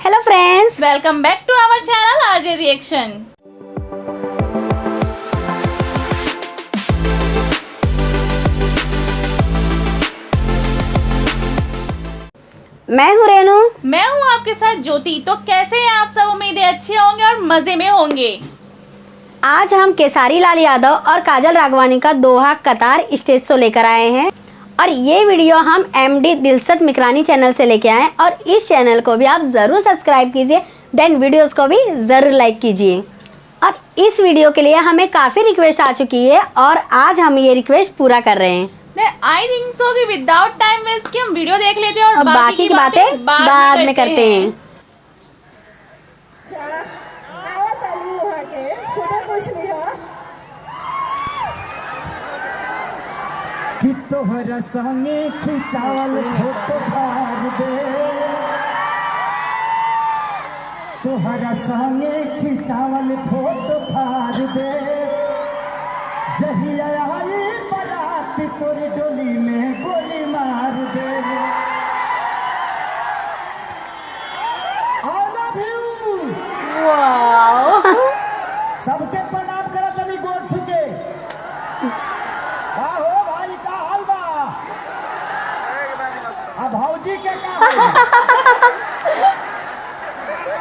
Hello friends, welcome back to our channel RJ reaction. मैं हूँ रेनू। मैं हूँ आपके साथ ज्योति। तो कैसे हैं आप सब? उम्मीद है अच्छे होंगे और मजे में होंगे। आज हम केसारी लाल यादव और काजल राघवानी का दोहा कतार स्टेज शो लेकर आए हैं और ये वीडियो हम एमडी दिलसत मिकरानी चैनल से लेके आए और इस चैनल को भी आप ज़रूर सब्सक्राइब कीजिए, देन वीडियोस को भी ज़रूर लाइक कीजिए। और इस वीडियो के लिए हमें काफ़ी रिक्वेस्ट आ चुकी है और आज हम ये रिक्वेस्ट पूरा कर रहे हैं। आई थिंक सो कि विदाउट टाइम वेस्ट के हम वीडियो देख लेते हैं और बाकी की बातें बाद में करते हैं। कि तोहरा संगे खिंचावल फोटो फाड़ दे, तोहरा संगे खिंचावल फोटो फाड़ दे, जहिया आई बारात तोरी डोली में गोली मार दे। I love you। वाओ। सबके प्रणाम करा तनी गोर छुके। का हो भाई, का हाल बा? आ भौजी के का हाल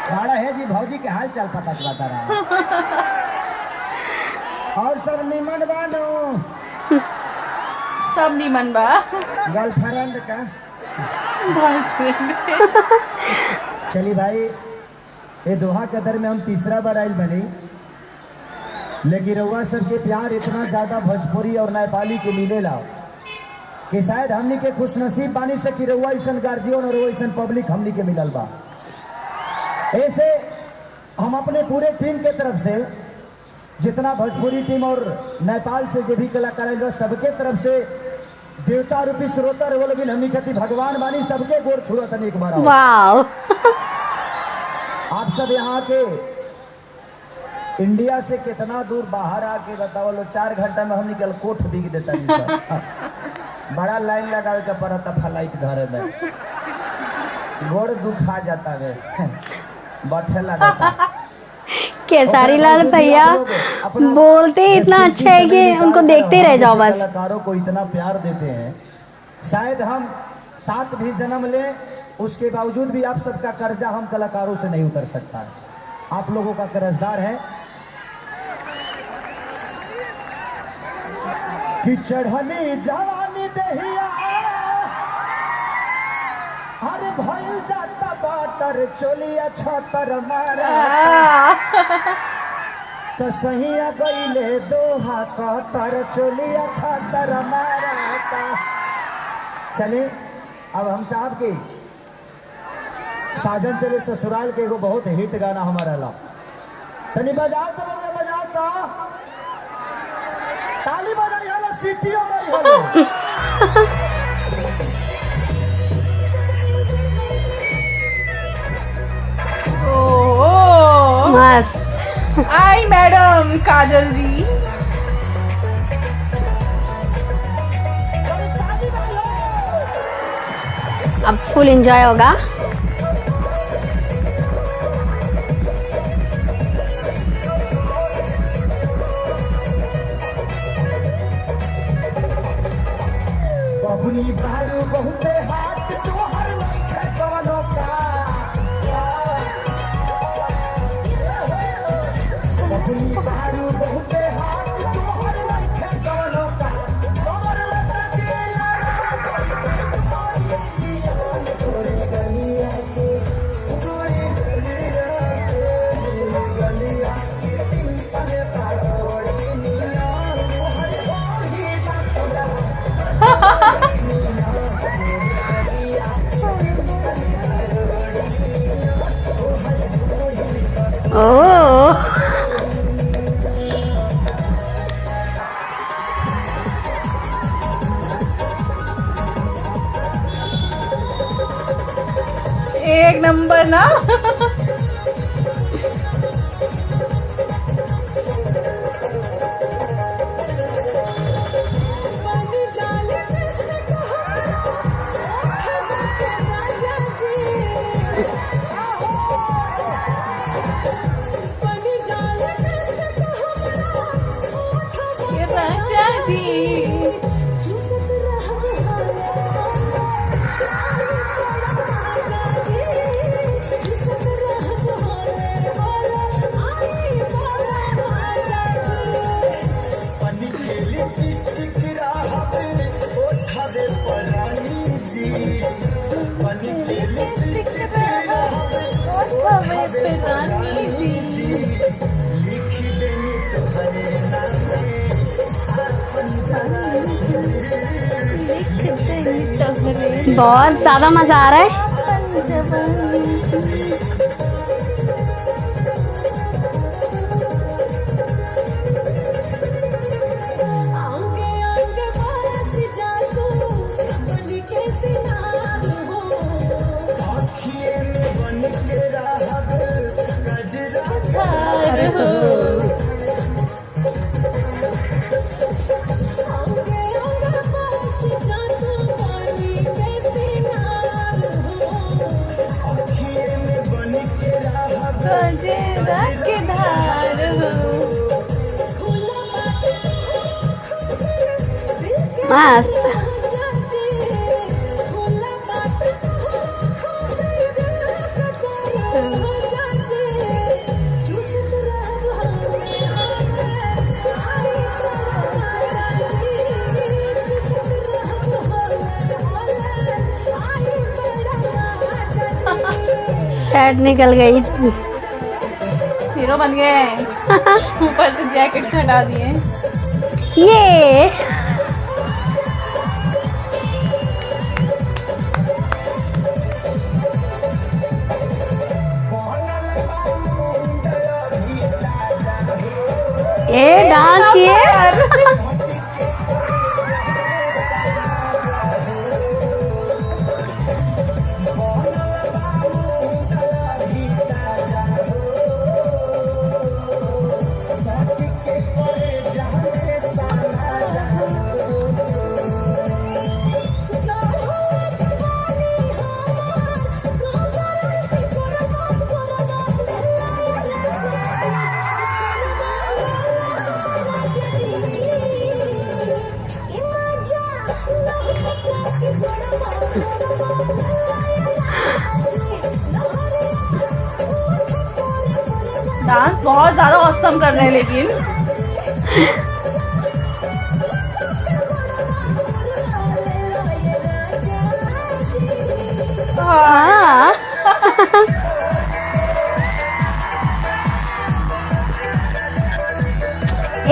बड़ा है जी? भौजी के हाल चाल पता चलता रहा। और सब निमन बानो? सब निमन बा। गर्लफ्रेंड का चली भाई, ये दोहा कदर में हम तीसरा बार आयल बनी, लेकिन रउआ सबके प्यार इतना ज्यादा भोजपुरी और नेपाली के मिलेला कि शायद हमनी के खुशनसीब बानी से कि रउआ ऐसन गार्जियन और रउआ ऐसन पब्लिक हमनी के मिलल बा। ऐसे हम अपने पूरे टीम के तरफ से, जितना भोजपुरी टीम और नेपाल से जो भी कलाकार आयल बा, सबके तरफ से देवता रूपी श्रोता रउआ लोग हमनी खातिर भगवान बानी, सबके गोर छुआ तनी एक बार। वाओ। आप सब यहाँ के इंडिया से कितना दूर बाहर आके बताओ लो, 4 घंटा में हम निकल कोठ बिक देता है। बड़ा लाइन लगावे का पड़ता फ्लाइट घर में, गोड़ दुखा जाता है, बैठे लगा। केसारी लाल भैया बोलते इतना अच्छा है कि उनको देखते रह जाओ बस। कलाकारों को इतना प्यार देते हैं, शायद हम 7 भी जन्म ले, उसके बावजूद भी आप सबका कर्जा हम कलाकारों से नहीं उतर सकता है। आप लोगों का कर्जदार है कि चढ़नी जवानी दहिया, अरे भइल जाता बाटर चोलिया छतर मारा, तो सहिया गईले दोहा कतर चोलिया छतर मारा। चले अब हम साहब की साजन चले ससुराल के एगो बहुत हिट गाना हमारा ला, तनी बजाओ तो बजाओ तो, ताली बजाई हलो, सीटियों बजाई हलो। ओह मस्त। आई मैडम काजल जी। अब फुल एंजॉय होगा। बबुनी बारू बहुते हाथ तोहर नइखे कवनो का, बबुनी बारू बहुते हाथ तोहर नइखे कवनो का, तोहर लटके तोरे गलिया के, तोरे गलिया के पले पाड़ोड़ी निया, तोहर ओही बात ओह एक नंबर ना। हमें पे रानी जी लिख देंगे तोहरे बहुत ज्यादा मजा आ रहा है। जवानी जी। धार हो गजेरा के धार हो मस्त। शर्ट निकल गई। हीरो बन गए ऊपर से जैकेट हटा दिए। ये डांस किए। डांस बहुत ज्यादा औसम कर रहे हैं लेकिन हाँ।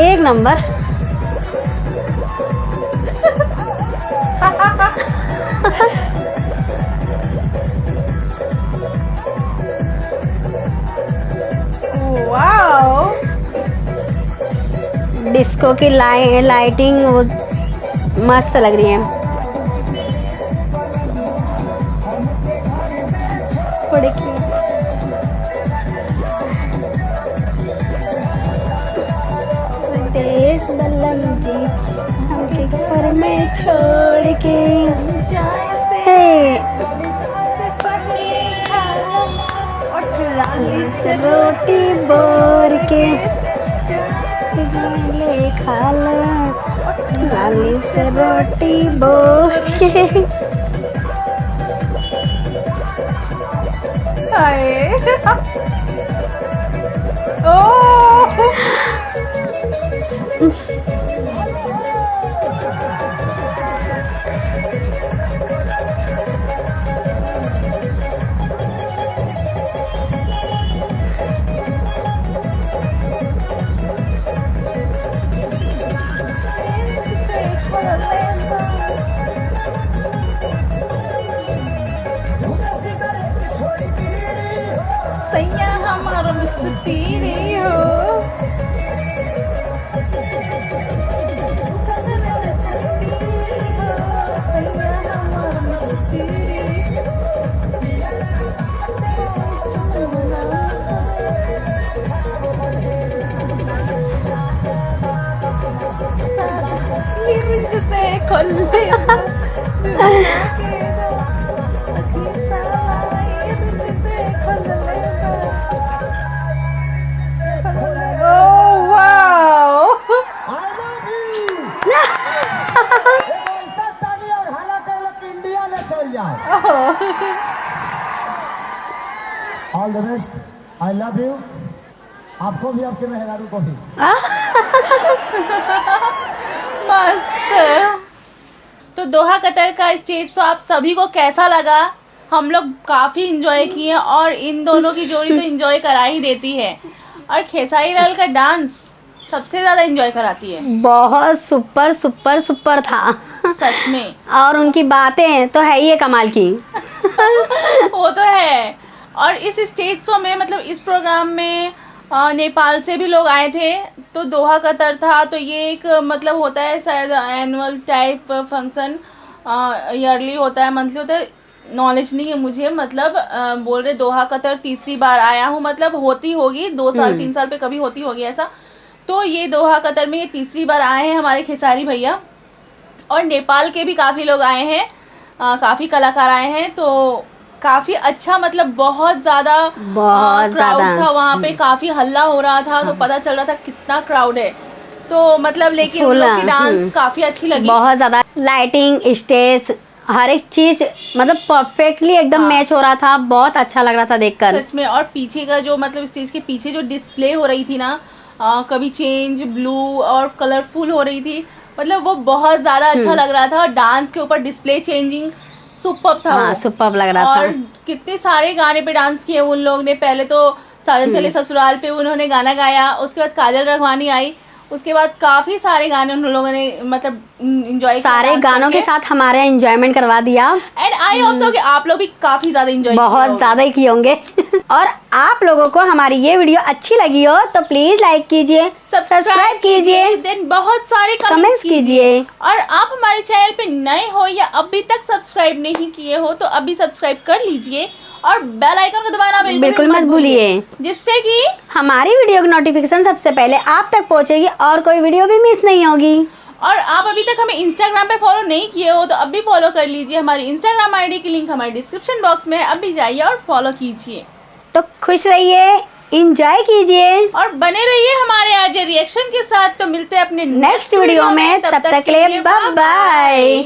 एक नंबर। वाओ डिस्को की लाइटिंग वो मस्त लग रही है। देश बल्लम जी हमके घर में छोड़ के जाए से पहले खाओ और लाली से रोटी बोर के ले खा लो लाली से रोटी बोर के। हाय ओह सैया हमारा मिस्त्री हो सैया हमारा मिस्त्री रिंच से खोल all the best, I love you. आपको भी, आपके मेहरारू को भी। मस्त। तो दोहा कतर का स्टेज शो आप सभी को कैसा लगा हम लोग काफ़ी इंजॉय किए और इन दोनों की जोड़ी तो इंजॉय करा ही देती है। और खेसारी लाल का डांस सबसे ज़्यादा इंजॉय कराती है, बहुत सुपर सुपर सुपर था सच में। और उनकी बातें तो है ही है कमाल की। वो तो है। और इस स्टेज शो में मतलब इस प्रोग्राम में नेपाल से भी लोग आए थे, तो दोहा कतर था। तो ये एक मतलब होता है शायद एनुअल टाइप फंक्शन, ईयरली होता है, मंथली होता है, नॉलेज नहीं है मुझे। मतलब बोल रहे दोहा कतर तीसरी बार आया हूँ, मतलब होती होगी 2 साल 3 साल पे कभी होती होगी ऐसा। तो ये दोहा कतर में ये तीसरी बार आए हैं हमारे खेसारी भैया। और नेपाल के भी काफ़ी लोग आए हैं, काफ़ी कलाकार आए हैं। तो काफ़ी अच्छा, मतलब बहुत ज़्यादा क्राउड था वहाँ पे, काफ़ी हल्ला हो रहा था। तो पता चल रहा था कितना क्राउड है। तो मतलब लेकिन उन लोग की डांस काफ़ी अच्छी लगी, बहुत ज़्यादा। लाइटिंग, स्टेज, हर एक चीज मतलब परफेक्टली एकदम मैच हो रहा था। बहुत अच्छा लग रहा था देखकर, सच में। और पीछे का जो मतलब स्टेज के पीछे जो डिस्प्ले हो रही थी ना, कभी चेंज ब्लू और कलरफुल हो रही थी, मतलब वो बहुत ज़्यादा अच्छा लग रहा था। डांस के ऊपर डिस्प्ले चेंजिंग सुपर्ब था। हाँ, सुपर्ब लग रहा और था। कितने सारे गाने पे डांस किए उन लोग ने। पहले तो साजन चले ससुराल पे उन्होंने गाना गाया, उसके बाद काजल राघवानी आई, उसके बाद काफी सारे गाने उन लोगों ने मतलब एंजॉय, सारे गानों के साथ हमारा एंजॉयमेंट करवा दिया। एंड आई होप सो कि आप लोग भी काफी ज्यादा एंजॉय, बहुत ज्यादा ही किए होंगे। और आप लोगों को हमारी ये वीडियो अच्छी लगी हो तो प्लीज लाइक कीजिए, सब्सक्राइब कीजिए, देन बहुत सारे कमेंट्स कीजिए। और आप हमारे चैनल पे नए हो या अभी तक सब्सक्राइब नहीं किए हो तो अभी सब्सक्राइब कर लीजिए और बेल आइकन को दबाना बिल्कुल मत भूलिए, जिससे कि हमारी वीडियो की नोटिफिकेशन सबसे पहले आप तक पहुंचेगी और कोई वीडियो भी मिस नहीं होगी। और आप अभी तक हमें इंस्टाग्राम पे फॉलो नहीं किए हो तो अभी फॉलो कर लीजिए। हमारी इंस्टाग्राम आईडी की लिंक हमारे डिस्क्रिप्शन बॉक्स में है, अभी जाइए और फॉलो कीजिए। तो खुश रहिए, एंजॉय कीजिए और बने रहिए हमारे आज रिएक्शन के साथ। तो मिलते हैं अपने नेक्स्ट वीडियो में, तब तक के लिए बाय बाय।